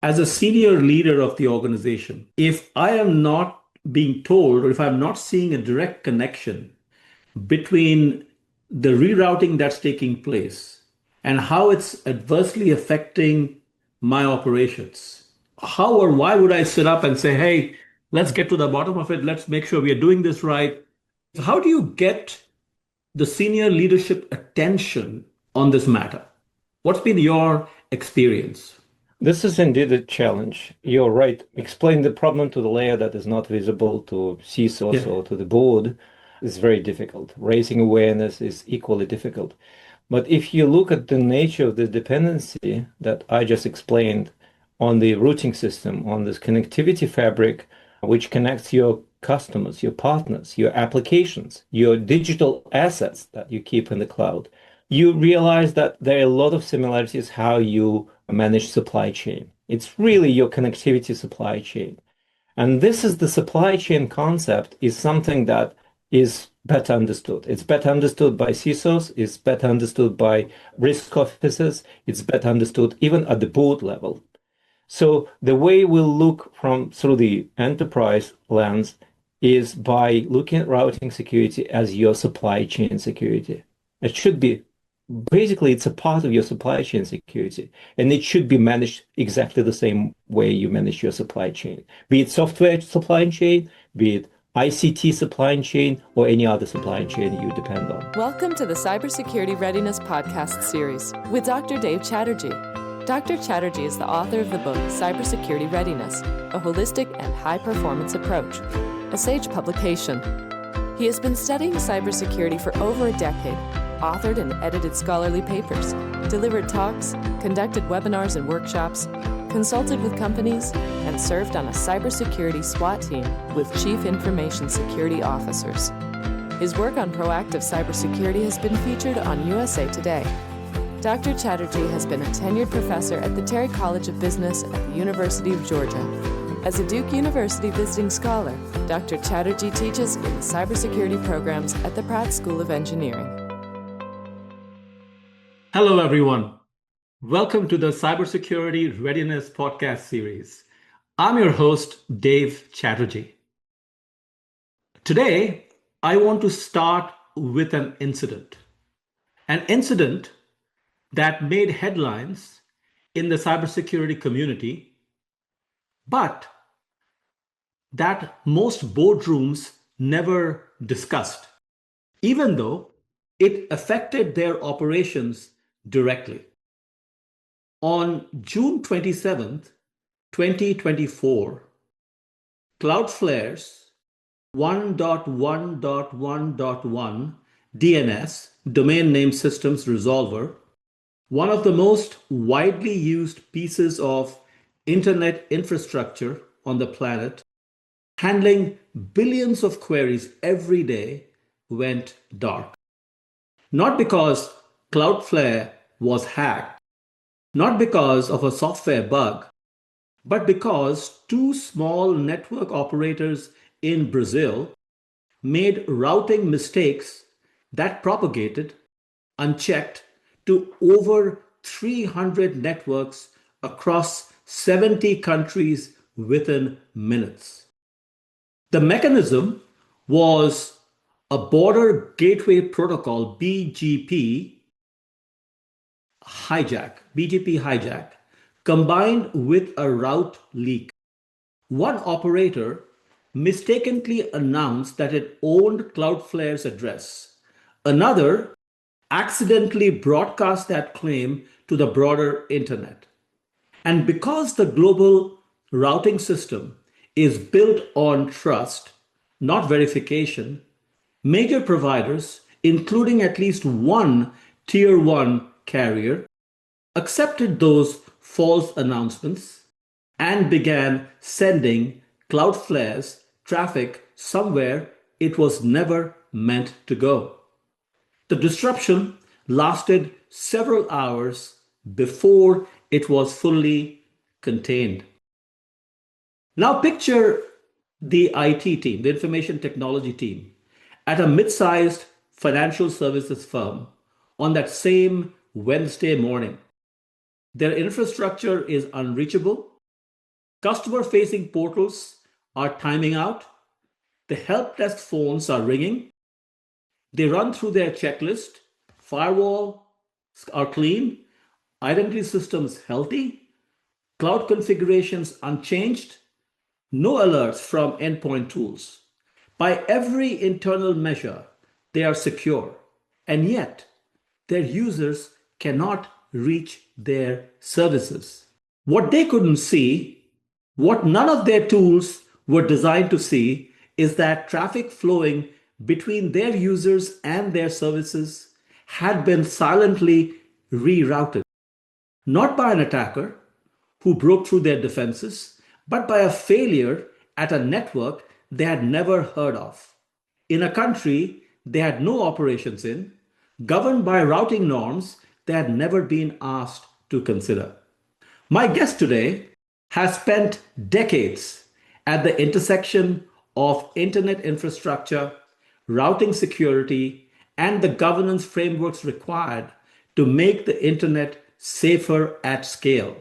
As a senior leader of the organization, if I am not being told or if I'm not seeing a direct connection between the rerouting that's taking place and how it's adversely affecting my operations, how or why would I sit up and say, hey, let's get to the bottom of it. Let's make sure we are doing this right. How do you get the senior leadership attention on this matter? What's been your experience? This is indeed a challenge. You're right. Explain the problem to the layer that is not visible to CISOs Yeah. or to the board is very difficult. Raising awareness is equally difficult. But if you look at the nature of the dependency that I just explained on the routing system, on this connectivity fabric, which connects your customers, your partners, your applications, your digital assets that you keep in the cloud, you realize that there are a lot of similarities how you manage supply chain. It's really your connectivity supply chain. And this is the supply chain concept is something that is better understood. It's better understood by CISOs, it's better understood by risk officers, it's better understood even at the board level. So the way we'll look from through the enterprise lens is by looking at routing security as your supply chain security. It should be basically it's a part of your supply chain security, and it should be managed exactly the same way you manage your supply chain, be it software supply chain, be it ICT supply chain, or any other supply chain you depend on. Welcome to the Cybersecurity Readiness Podcast Series with Dr. Dave Chatterjee. Dr. Chatterjee is the author of the book Cybersecurity Readiness, a holistic and high-performance approach, a Sage publication. He has been studying cybersecurity for over a decade, authored and edited scholarly papers, delivered talks, conducted webinars and workshops, consulted with companies, and served on a cybersecurity SWAT team with Chief Information Security Officers. His work on proactive cybersecurity has been featured on USA Today. Dr. Chatterjee has been a tenured professor at the Terry College of Business at the University of Georgia. As a Duke University visiting scholar, Dr. Chatterjee teaches in the cybersecurity programs at the Pratt School of Engineering. Hello, everyone. Welcome to the Cybersecurity Readiness Podcast Series. I'm your host, Dave Chatterjee. Today, I want to start with an incident that made headlines in the cybersecurity community, but that most boardrooms never discussed, even though it affected their operations directly. On June 27th, 2024, Cloudflare's 1.1.1.1 DNS, Domain Name Systems Resolver, one of the most widely used pieces of internet infrastructure on the planet, handling billions of queries every day, went dark. Not because Cloudflare was hacked, not because of a software bug, but because two small network operators in Brazil made routing mistakes that propagated, unchecked, to over 300 networks across 70 countries within minutes. The mechanism was a border gateway protocol, BGP hijack, combined with a route leak. One operator mistakenly announced that it owned Cloudflare's address. Another accidentally broadcast that claim to the broader internet. And because the global routing system is built on trust, not verification, major providers, including at least one tier 1 carrier, accepted those false announcements and began sending Cloudflare's traffic somewhere it was never meant to go. The disruption lasted several hours before it was fully contained. Now picture the IT team, the information technology team, at a mid-sized financial services firm on that same Wednesday morning. Their infrastructure is unreachable, Customer-facing portals are timing out. The help desk phones are ringing. They run through their checklist. Firewall are clean. Identity systems healthy. Cloud configurations unchanged. No alerts from endpoint tools. By every internal measure, they are secure. And yet, their users cannot reach their services. What they couldn't see, what none of their tools were designed to see, is that traffic flowing between their users and their services had been silently rerouted, not by an attacker who broke through their defenses, but by a failure at a network they had never heard of, in a country they had no operations in, governed by routing norms they had never been asked to consider. My guest today has spent decades at the intersection of internet infrastructure, routing security, and the governance frameworks required to make the internet safer at scale.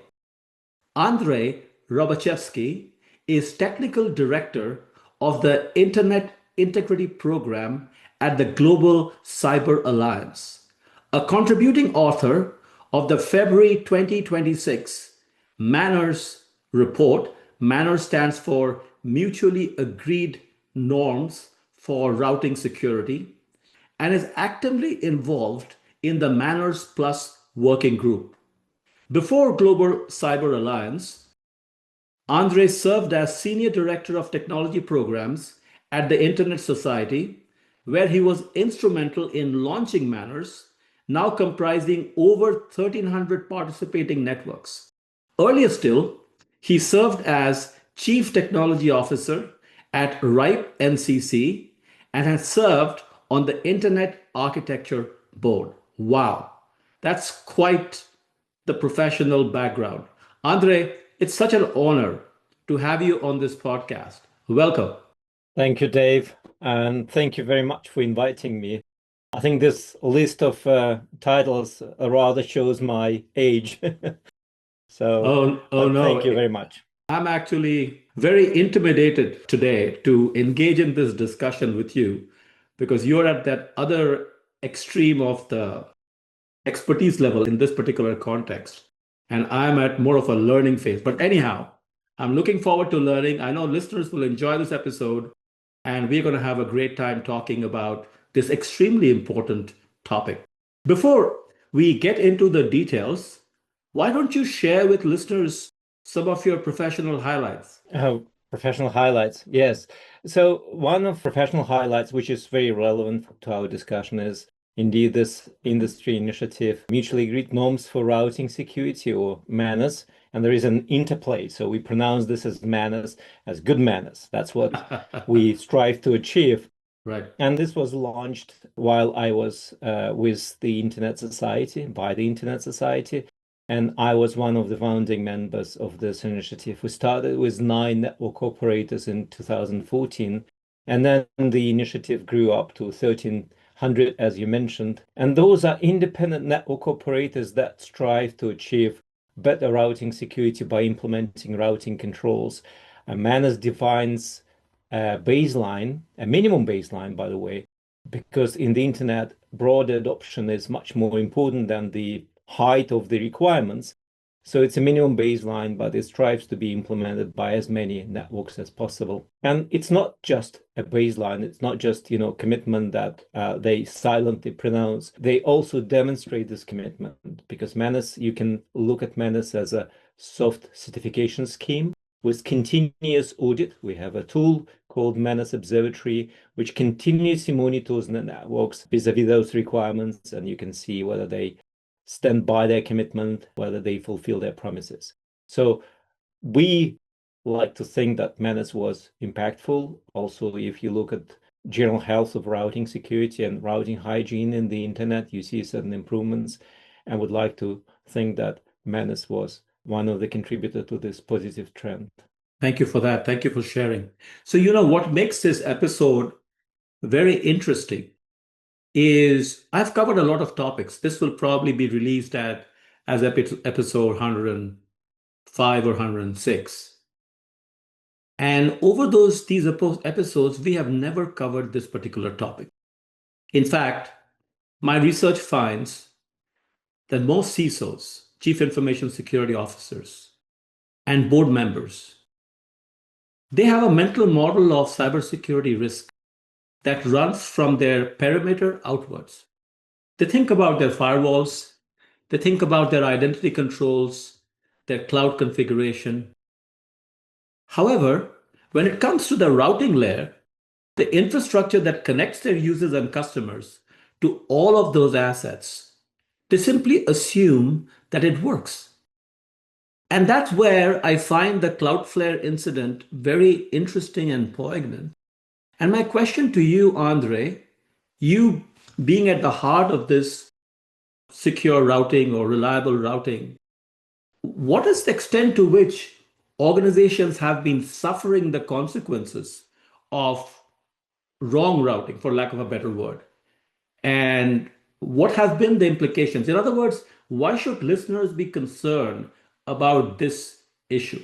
Andrei Robachevsky is technical director of the Internet Integrity Program at the Global Cyber Alliance, a contributing author of the February 2026 MANRS report. MANRS stands for Mutually Agreed Norms for Routing Security, and is actively involved in the MANRS Plus working group. Before Global Cyber Alliance, Andrei served as Senior Director of Technology Programs at the Internet Society, where he was instrumental in launching MANRS, now comprising over 1,300 participating networks. Earlier still, he served as Chief Technology Officer at RIPE NCC and has served on the Internet Architecture Board. Wow, that's quite the professional background. Andrei, it's such an honor to have you on this podcast. Welcome. Thank you, Dave, and thank you very much for inviting me. I think this list of titles rather shows my age. Oh no. Thank you very much. I'm actually very intimidated today to engage in this discussion with you because you're at that other extreme of the expertise level in this particular context. And I'm at more of a learning phase. But anyhow, I'm looking forward to learning. I know listeners will enjoy this episode, and we're going to have a great time talking about this extremely important topic. Before we get into the details, why don't you share with listeners some of your professional highlights? Professional highlights, yes. So one of professional highlights, which is very relevant to our discussion, is indeed this industry initiative, Mutually Agreed Norms for Routing Security, or MANRS. And there is an interplay. So we pronounce this as MANRS, as good manners. That's what we strive to achieve. Right. And this was launched while I was with the Internet Society, by the Internet Society. And I was one of the founding members of this initiative. We started with 9 network operators in 2014, and then the initiative grew up to 1,300, as you mentioned. And those are independent network operators that strive to achieve better routing security by implementing routing controls. MANRS defines a baseline, a minimum baseline, by the way, because in the internet, broad adoption is much more important than the height of the requirements. So it's a minimum baseline, but it strives to be implemented by as many networks as possible. And it's not just a baseline. It's not just, commitment that they silently pronounce. They also demonstrate this commitment, because MANRS, you can look at MANRS as a soft certification scheme with continuous audit. We have a tool called MANRS Observatory, which continuously monitors the networks vis-a-vis those requirements, and you can see whether they stand by their commitment, whether they fulfill their promises. So we like to think that MANRS was impactful. Also, if you look at general health of routing security and routing hygiene in the internet, you see certain improvements, and would like to think that MANRS was one of the contributors to this positive trend. Thank you for that. Thank you for sharing. So, what makes this episode very interesting is I've covered a lot of topics. This will probably be released as episode 105 or 106. And over these episodes, we have never covered this particular topic. In fact, my research finds that most CISOs, Chief Information Security Officers, and board members, they have a mental model of cybersecurity risk that runs from their perimeter outwards. They think about their firewalls, they think about their identity controls, their cloud configuration. However, when it comes to the routing layer, the infrastructure that connects their users and customers to all of those assets, they simply assume that it works. And that's where I find the Cloudflare incident very interesting and poignant. And my question to you, Andre, you being at the heart of this secure routing or reliable routing, what is the extent to which organizations have been suffering the consequences of wrong routing, for lack of a better word? And what have been the implications? In other words, why should listeners be concerned about this issue?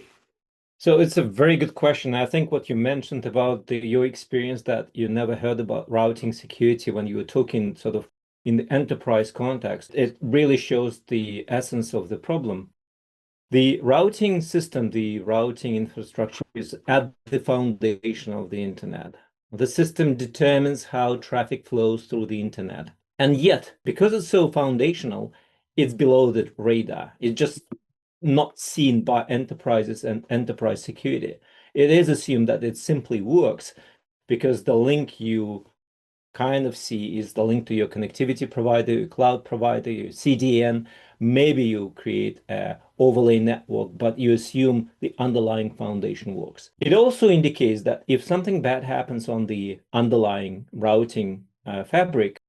So it's a very good question. I think what you mentioned about your experience that you never heard about routing security when you were talking sort of in the enterprise context, it really shows the essence of the problem. The routing system, the routing infrastructure is at the foundation of the internet. The system determines how traffic flows through the internet. And yet, because it's so foundational, it's below the radar. It's just not seen by enterprises and enterprise security. It is assumed that it simply works because the link you kind of see is the link to your connectivity provider, your cloud provider, your CDN. Maybe you create an overlay network, but you assume the underlying foundation works. It also indicates that if something bad happens on the underlying routing fabric,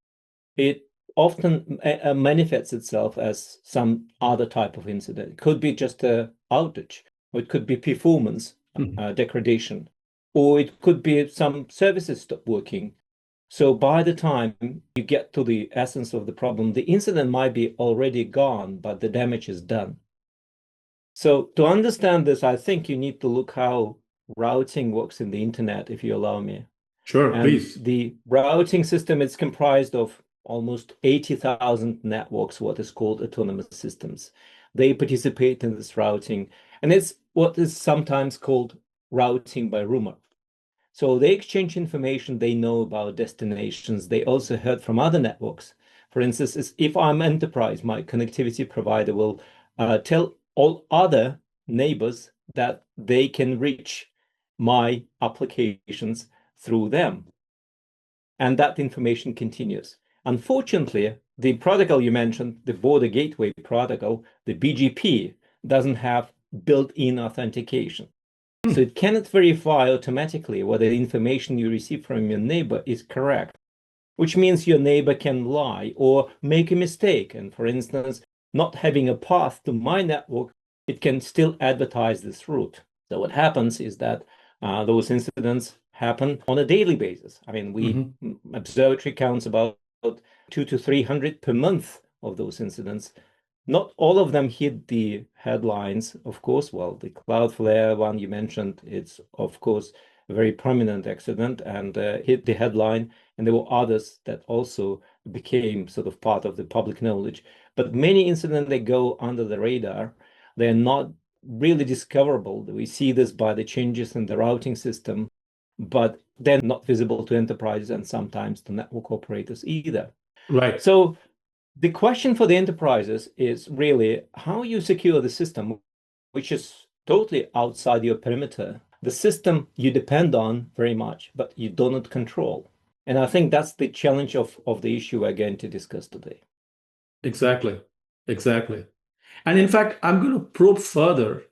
it often manifests itself as some other type of incident. It could be just an outage, or it could be performance degradation, or it could be some services stop working. So by the time you get to the essence of the problem, the incident might be already gone, but the damage is done. So to understand this, I think you need to look how routing works in the internet, if you allow me. Sure, And please. the routing system is comprised of almost 80,000 networks, what is called autonomous systems. They participate in this routing, and it's what is sometimes called routing by rumor. So they exchange information, they know about destinations. They also heard from other networks. For instance, if I'm enterprise, my connectivity provider will tell all other neighbors that they can reach my applications through them. And that information continues. Unfortunately, the protocol you mentioned, the border gateway protocol, the BGP, doesn't have built-in authentication. So it cannot verify automatically whether the information you receive from your neighbor is correct, which means your neighbor can lie or make a mistake. And for instance, not having a path to my network, it can still advertise this route. So what happens is that those incidents happen on a daily basis. I mean, observatory counts about 200 to 300 per month of those incidents. Not all of them hit the headlines, of course. Well, the Cloudflare one you mentioned, it's of course a very prominent accident and hit the headline. And there were others that also became sort of part of the public knowledge. But many incidents, they go under the radar. They're not really discoverable. We see this by the changes in the routing system, but they're not visible to enterprises and sometimes to network operators either. Right. So the question for the enterprises is really how you secure the system, which is totally outside your perimeter. The system you depend on very much, but you do not control. And I think that's the challenge of the issue we're going to discuss today. Exactly. And in fact, I'm going to probe further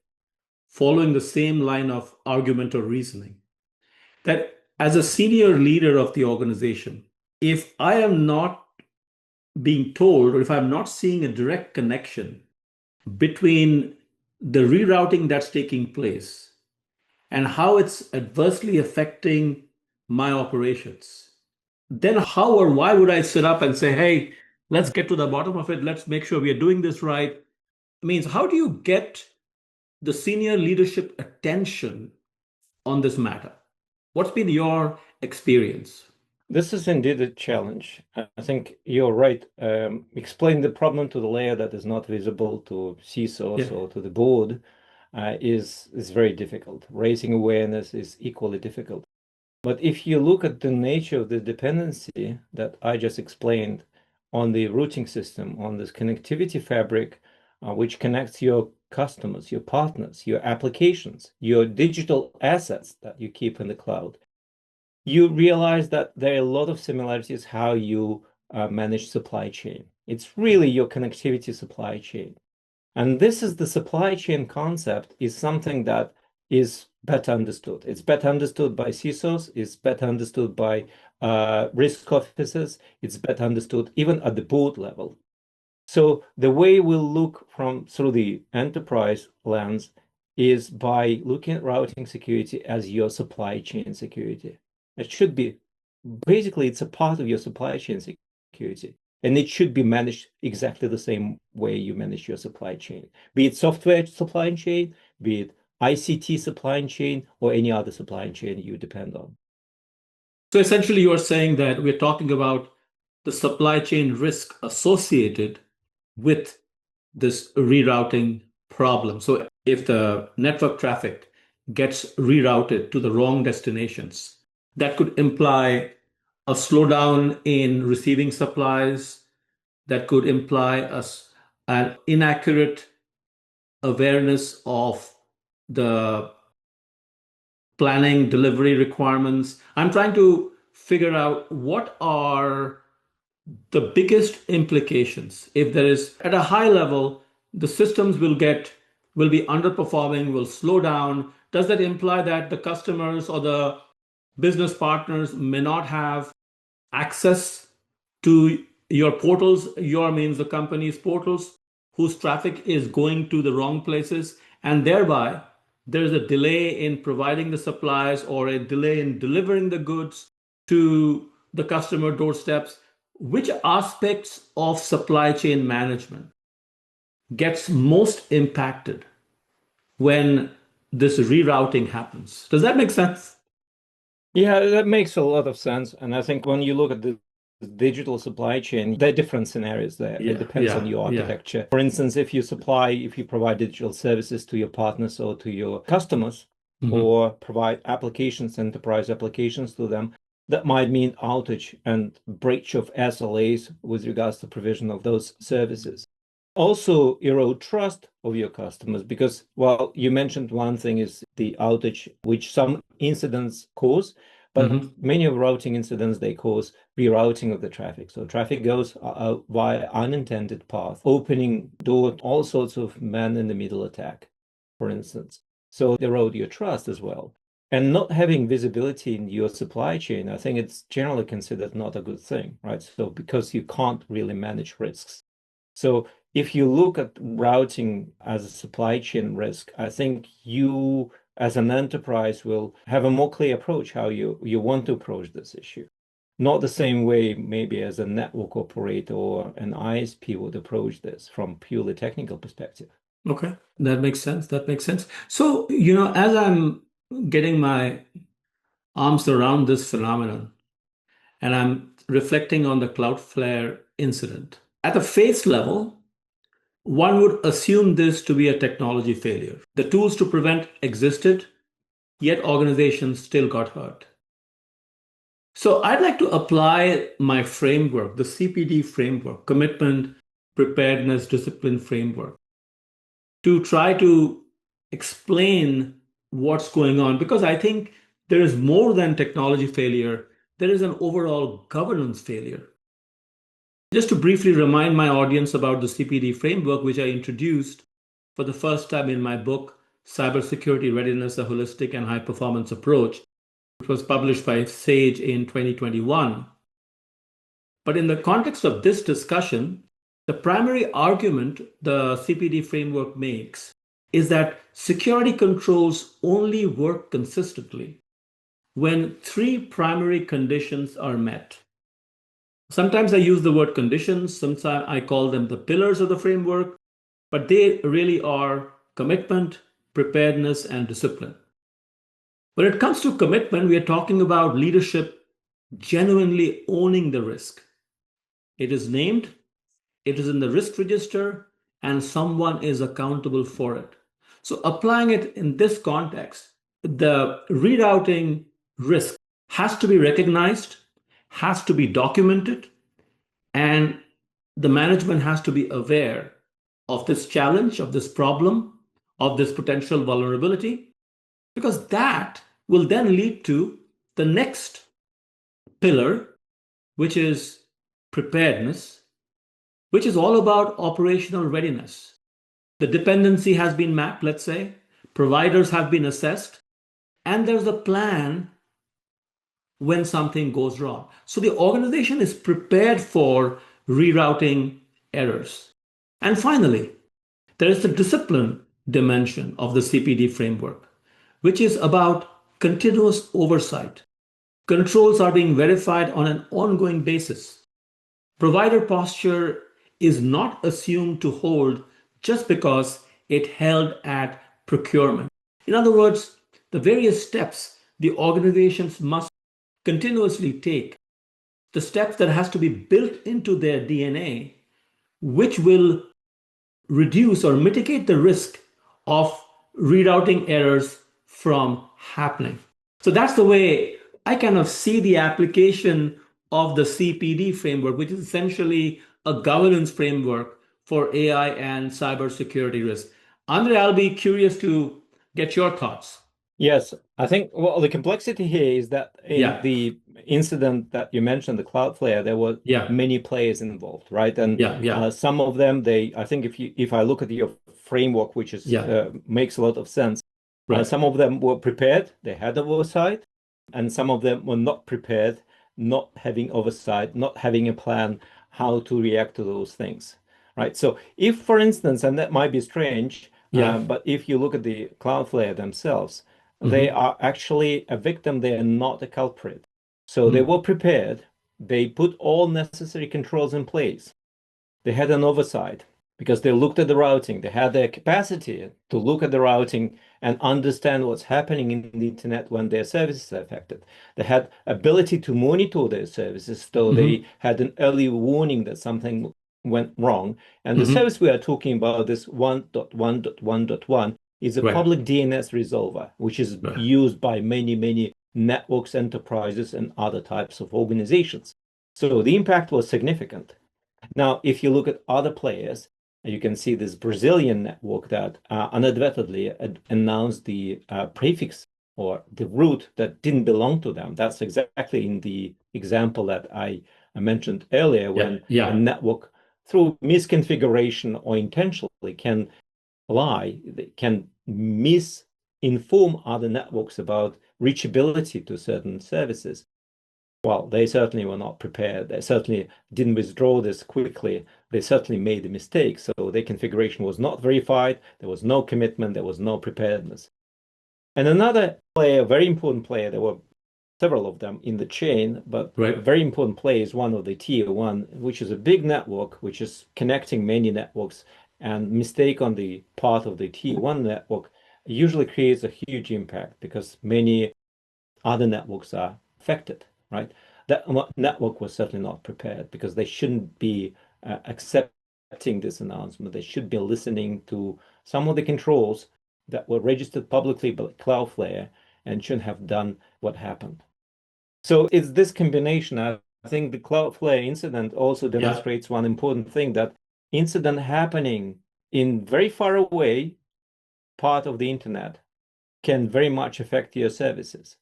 following the same line of argument or reasoning that as a senior leader of the organization, if I am not being told or if I'm not seeing a direct connection between the rerouting that's taking place and how it's adversely affecting my operations, then how or why would I sit up and say, hey, let's get to the bottom of it. Let's make sure we are doing this right. It means, how do you get the senior leadership attention on this matter? What's been your experience? This is indeed a challenge. I think you're right. Explain the problem to the layer that is not visible to CISOs Yeah. or to the board is very difficult. Raising awareness is equally difficult. But if you look at the nature of the dependency that I just explained on the routing system, on this connectivity fabric, which connects your customers, your partners, your applications, your digital assets that you keep in the cloud, you realize that there are a lot of similarities how you manage supply chain. It's really your connectivity supply chain. And this is the supply chain concept is something that is better understood. It's better understood by CISOs, it's better understood by risk officers, it's better understood even at the board level. So the way we'll look through the enterprise lens is by looking at routing security as your supply chain security. It should be basically it's a part of your supply chain security. And it should be managed exactly the same way you manage your supply chain, be it software supply chain, be it ICT supply chain, or any other supply chain you depend on. So essentially, you are saying that we're talking about the supply chain risk associated with this rerouting problem. So if the network traffic gets rerouted to the wrong destinations, that could imply a slowdown in receiving supplies, that could imply an inaccurate awareness of the planning delivery requirements. I'm trying to figure out what are the biggest implications. If there is at a high level, the systems will be underperforming, will slow down. Does that imply that the customers or the business partners may not have access to your portals? Your means the company's portals whose traffic is going to the wrong places, and thereby there's a delay in providing the supplies or a delay in delivering the goods to the customer doorsteps. Which aspects of supply chain management gets most impacted when this rerouting happens? Does that make sense? Yeah, that makes a lot of sense. And I think when you look at the digital supply chain, there are different scenarios there. It depends on your architecture. For instance, if you provide digital services to your partners or to your customers, or provide applications, enterprise applications to them, that might mean outage and breach of SLAs with regards to provision of those services. Also erode trust of your customers because, well, you mentioned one thing is the outage, which some incidents cause, but many of routing incidents, they cause rerouting of the traffic. So traffic goes via unintended path, opening door to all sorts of man-in-the-middle attack, for instance. So erode your trust as well. And not having visibility in your supply chain, I think it's generally considered not a good thing, right? So because you can't really manage risks. So if you look at routing as a supply chain risk, I think you as an enterprise will have a more clear approach how you want to approach this issue. Not the same way maybe as a network operator or an ISP would approach this from purely technical perspective. Okay, that makes sense. That makes sense. So, as I'm getting my arms around this phenomenon and I'm reflecting on the Cloudflare incident, at the face level, one would assume this to be a technology failure. The tools to prevent existed, yet organizations still got hurt. So I'd like to apply my framework, the CPD framework, commitment, preparedness, discipline framework, to try to explain what's going on, because I think there is more than technology failure. There is an overall governance failure. Just to briefly remind my audience about the CPD framework, which I introduced for the first time in my book, Cybersecurity Readiness, a Holistic and High-Performance Approach, which was published by Sage in 2021. But in the context of this discussion, the primary argument the CPD framework makes is that security controls only work consistently when three primary conditions are met. Sometimes I use the word conditions, sometimes I call them the pillars of the framework, but they really are commitment, preparedness, and discipline. When it comes to commitment, we are talking about leadership genuinely owning the risk. It is named, it is in the risk register, and someone is accountable for it. So, applying it in this context, the rerouting risk has to be recognized, has to be documented, and the management has to be aware of this challenge, of this problem, of this potential vulnerability, because that will then lead to the next pillar, which is preparedness, which is all about operational readiness. The dependency has been mapped, let's say, providers have been assessed, and there's a plan when something goes wrong. So the organization is prepared for rerouting errors. And finally, there is the discipline dimension of the CPD framework, which is about continuous oversight. Controls are being verified on an ongoing basis. Provider posture is not assumed to hold just because it held at procurement. In other words, the various steps the organizations must continuously take, the steps that has to be built into their DNA, which will reduce or mitigate the risk of rerouting errors from happening. So that's the way I kind of see the application of the CPD framework, which is essentially a governance framework for AI and cybersecurity risk. Andre, I'll be curious to get your thoughts. Yes, I think the complexity here is that in the incident that you mentioned, the Cloudflare, there were many players involved, right? And some of them, I think if I look at your framework, which is makes a lot of sense, some of them were prepared, they had oversight, and some of them were not prepared, not having oversight, not having a plan how to react to those things, right? So if, for instance, and that might be strange, but if you look at the Cloudflare themselves, they are actually a victim, they are not a culprit. So they were prepared, they put all necessary controls in place. They had an oversight because they looked at the routing, they had the capacity to look at the routing and understand what's happening in the internet when their services are affected. They had ability to monitor their services, so they had an early warning that something went wrong. And the service we are talking about, this 1.1.1.1, is a public DNS resolver, which is used by many networks, enterprises, and other types of organizations. So the impact was significant. Now, if you look at other players, you can see this Brazilian network that unadvertently announced the prefix or the root that didn't belong to them. That's exactly in the example that I mentioned earlier, when a network, through misconfiguration or intentionally, can lie, can misinform other networks about reachability to certain services. Well, they certainly were not prepared. They certainly didn't withdraw this quickly. They certainly made a mistake. So their configuration was not verified. There was no commitment. There was no preparedness. And another player, very important player, there were several of them in the chain, but a very important player is one of the tier one, which is a big network, which is connecting many networks. And mistake on the part of the tier one network usually creates a huge impact because many other networks are affected, right? That network was certainly not prepared because they shouldn't be accepting this announcement. They should be listening to some of the controls that were registered publicly by Cloudflare and shouldn't have done what happened. So it's this combination. I think the Cloudflare incident also demonstrates one important thing, that incident happening in very far away part of the internet can very much affect your services.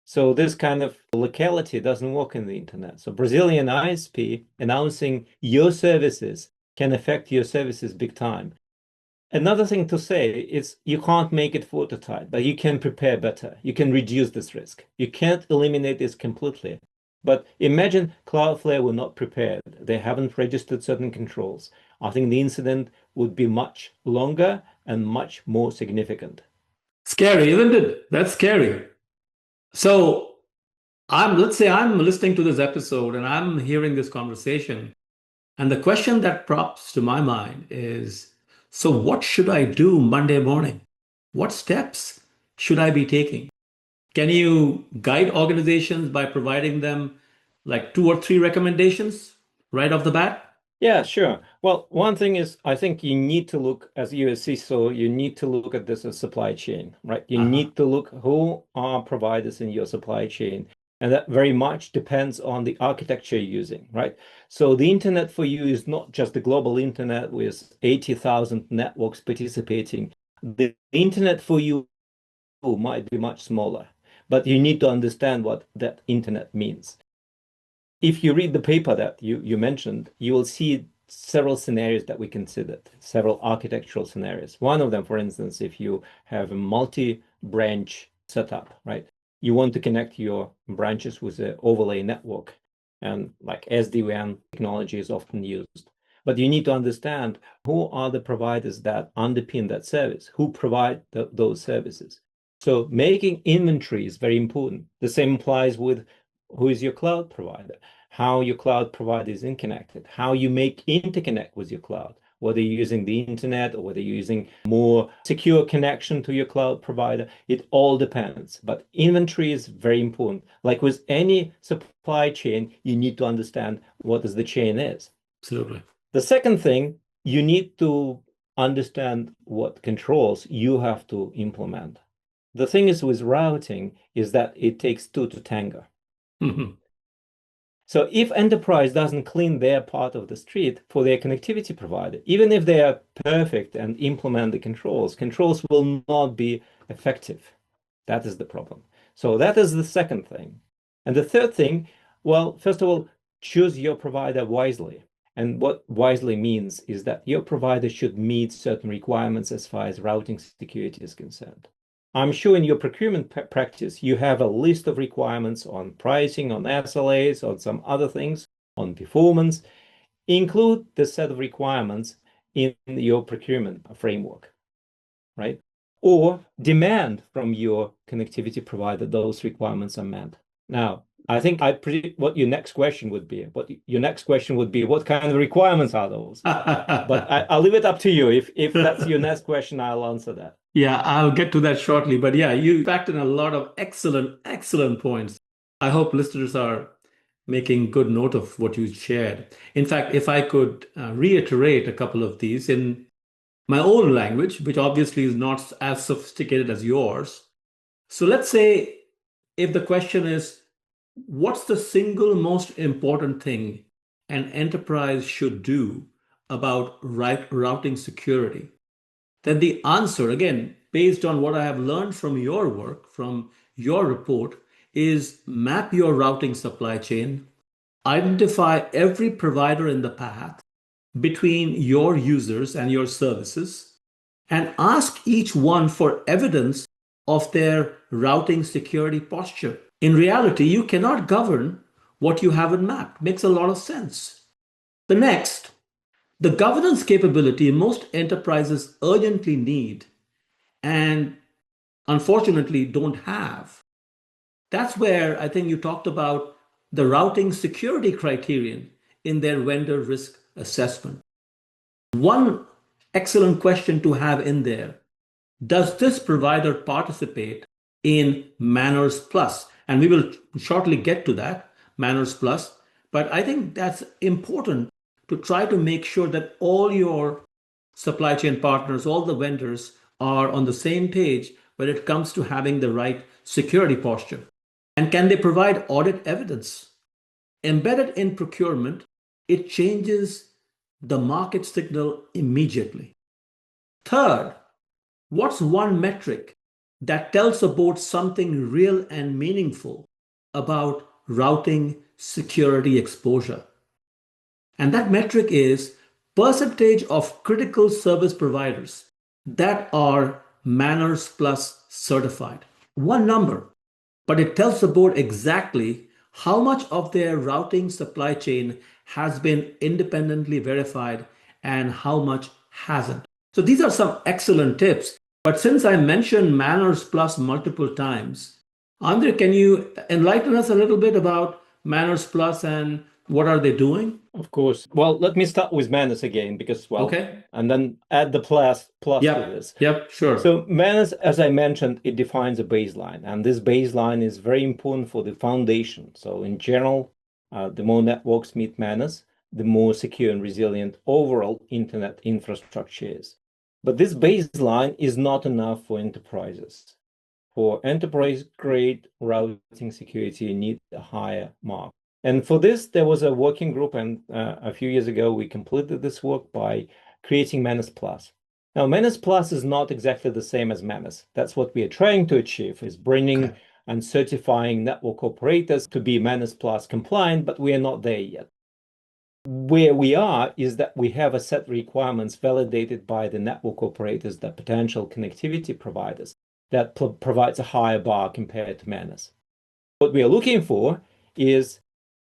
So this kind of locality doesn't work in the internet. So Brazilian ISP announcing your services can affect your services big time. Another thing to say is you can't make it watertight, but you can prepare better. You can reduce this risk. You can't eliminate this completely. But imagine Cloudflare were not prepared. They haven't registered certain controls. I think the incident would be much longer and much more significant. Scary, isn't it? That's scary. So let's say I'm listening to this episode and I'm hearing this conversation. And the question that pops to my mind is, so what should I do Monday morning? What steps should I be taking? Can you guide organizations by providing them like two or three recommendations right off the bat? Yeah, sure. Well, one thing is, I think you need to look, as you as CISO, you need to look at this as supply chain, right? You Uh-huh. need to look who are providers in your supply chain. And that very much depends on the architecture you're using, right? So the internet for you is not just the global internet with 80,000 networks participating. The internet for you might be much smaller, but you need to understand what that internet means. If you read the paper that you mentioned, you will see several scenarios that we considered, several architectural scenarios. One of them, for instance, if you have a multi-branch setup, right? You want to connect your branches with an overlay network, and like SD-WAN technology is often used. But you need to understand who are the providers that underpin that service, who provide those services. So making inventory is very important. The same applies with who is your cloud provider, how your cloud provider is interconnected, how you make interconnect with your cloud, whether you're using the internet or whether you're using more secure connection to your cloud provider. It all depends. But inventory is very important. Like with any supply chain, you need to understand what is the chain is. Absolutely. The second thing, you need to understand what controls you have to implement. The thing is with routing is that it takes two to tango. Mhm. So if enterprise doesn't clean their part of the street for their connectivity provider, even if they are perfect and implement the controls will not be effective. That is the problem. So that is the second thing. And the third thing, well, first of all, choose your provider wisely. And what wisely means is that your provider should meet certain requirements as far as routing security is concerned. I'm sure in your procurement practice, you have a list of requirements on pricing, on SLAs, on some other things, on performance. Include the set of requirements in your procurement framework, right? Or demand from your connectivity provider those requirements are met. Now, I think I predict what your next question would be. What your next question would be, what kind of requirements are those? But I'll leave it up to you. If that's your next question, I'll answer that. Yeah, I'll get to that shortly. But yeah, you packed in a lot of excellent, excellent points. I hope listeners are making good note of what you shared. In fact, if I could reiterate a couple of these in my own language, which obviously is not as sophisticated as yours. So let's say if the question is, what's the single most important thing an enterprise should do about routing security? Then the answer, again, based on what I have learned from your work, from your report, is map your routing supply chain, identify every provider in the path between your users and your services, and ask each one for evidence of their routing security posture. In reality, you cannot govern what you haven't mapped. Makes a lot of sense. The next, the governance capability most enterprises urgently need and unfortunately don't have. That's where I think you talked about the routing security criterion in their vendor risk assessment. One excellent question to have in there: does this provider participate in MANRS Plus? And we will shortly get to that, MANRS Plus. But I think that's important to try to make sure that all your supply chain partners, all the vendors are on the same page when it comes to having the right security posture. And can they provide audit evidence? Embedded in procurement, it changes the market signal immediately. Third, what's one metric that tells a board something real and meaningful about routing security exposure? And that metric is percentage of critical service providers that are MANRS Plus certified. One number, but it tells the board exactly how much of their routing supply chain has been independently verified and how much hasn't. So these are some excellent tips. But since I mentioned MANRS Plus multiple times, Andre, can you enlighten us a little bit about MANRS Plus and What are they doing? Of course. Well, let me start with MANRS again, because, Okay. and then add the plus to Yep. this. Yep. Sure. So MANRS, as I mentioned, it defines a baseline, and this baseline is very important for the foundation. So in general, the more networks meet MANRS, the more secure and resilient overall internet infrastructure is. But this baseline is not enough for enterprises. For enterprise-grade routing security, you need a higher mark. And for this, there was a working group, and a few years ago, we completed this work by creating MANRS Plus. Now, MANRS Plus is not exactly the same as MANRS. That's what we are trying to achieve, is bringing and certifying network operators to be MANRS Plus compliant, but we are not there yet. Where we are is that we have a set of requirements validated by the network operators, the potential connectivity providers, that provides a higher bar compared to MANRS. What we are looking for is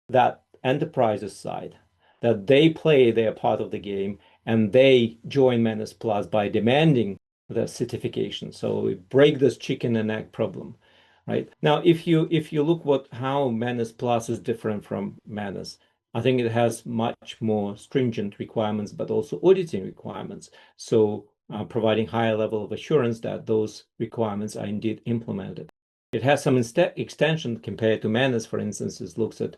that enterprises side, that they play their part of the game and they join MANRS Plus by demanding the certification. So we break this chicken and egg problem, right? Now, if you look how MANRS Plus is different from MANRS, I think it has much more stringent requirements, but also auditing requirements. So providing higher level of assurance that those requirements are indeed implemented. It has some extension compared to MANRS, for instance. It looks at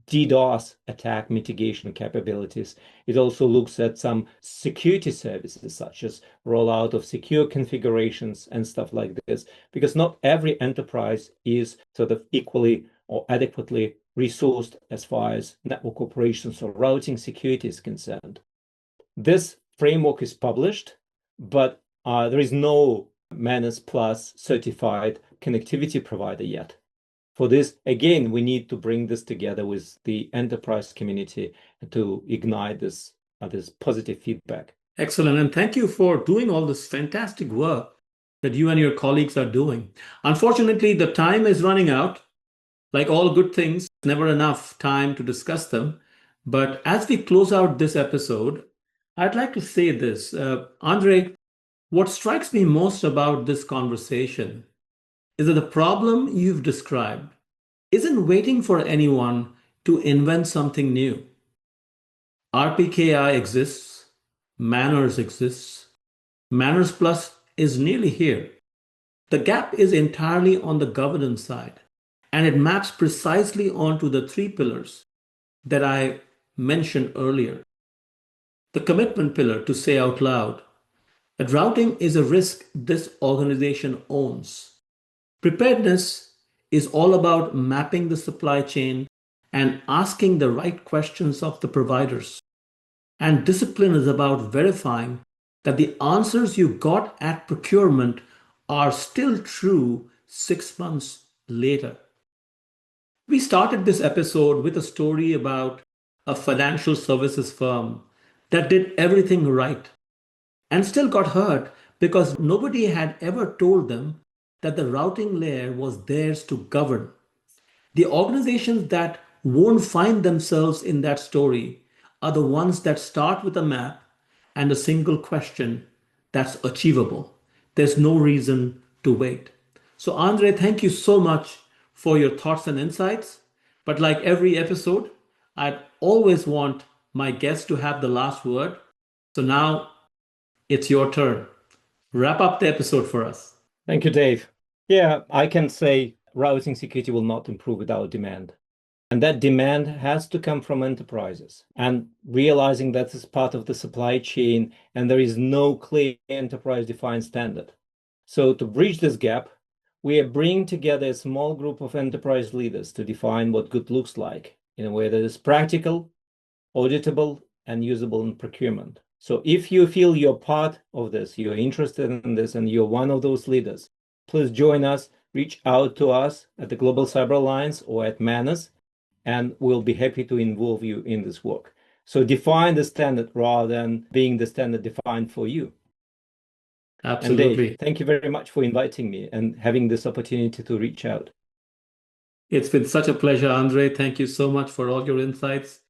DDoS attack mitigation capabilities. It also looks at some security services, such as rollout of secure configurations and stuff like this, because not every enterprise is sort of equally or adequately resourced as far as network operations or routing security is concerned. This framework is published, but there is no MANRS Plus certified connectivity provider yet. For this, again, we need to bring this together with the enterprise community to ignite this positive feedback. Excellent. And thank you for doing all this fantastic work that you and your colleagues are doing. Unfortunately, the time is running out. Like all good things, never enough time to discuss them. But as we close out this episode, I'd like to say this. Andrei, what strikes me most about this conversation is that the problem you've described isn't waiting for anyone to invent something new. RPKI exists, MANRS exists, MANRS Plus is nearly here. The gap is entirely on the governance side, and it maps precisely onto the three pillars that I mentioned earlier. The commitment pillar, to say out loud that routing is a risk this organization owns. Preparedness is all about mapping the supply chain and asking the right questions of the providers. And discipline is about verifying that the answers you got at procurement are still true 6 months later. We started this episode with a story about a financial services firm that did everything right and still got hurt because nobody had ever told them that the routing layer was theirs to govern. The organizations that won't find themselves in that story are the ones that start with a map and a single question that's achievable. There's no reason to wait. So, Andrei, thank you so much for your thoughts and insights. But like every episode, I'd always want my guests to have the last word. So now it's your turn. Wrap up the episode for us. Thank you, Dave. Yeah, I can say routing security will not improve without demand. And that demand has to come from enterprises, and realizing that is part of the supply chain and there is no clear enterprise defined standard. So to bridge this gap, we are bringing together a small group of enterprise leaders to define what good looks like in a way that is practical, auditable, and usable in procurement. So if you feel you're part of this, you're interested in this, and you're one of those leaders, please join us, reach out to us at the Global Cyber Alliance or at MANRS, and we'll be happy to involve you in this work. So define the standard rather than being the standard defined for you. Absolutely. And Dave, thank you very much for inviting me and having this opportunity to reach out. It's been such a pleasure, Andrei. Thank you so much for all your insights,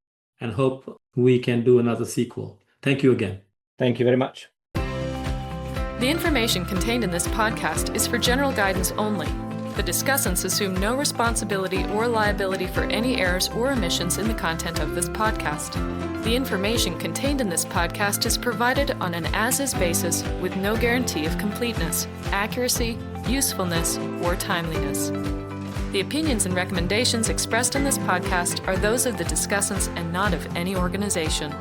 and hope we can do another sequel. Thank you again. Thank you very much. The information contained in this podcast is for general guidance only. The discussants assume no responsibility or liability for any errors or omissions in the content of this podcast. The information contained in this podcast is provided on an as-is basis with no guarantee of completeness, accuracy, usefulness, or timeliness. The opinions and recommendations expressed in this podcast are those of the discussants and not of any organization.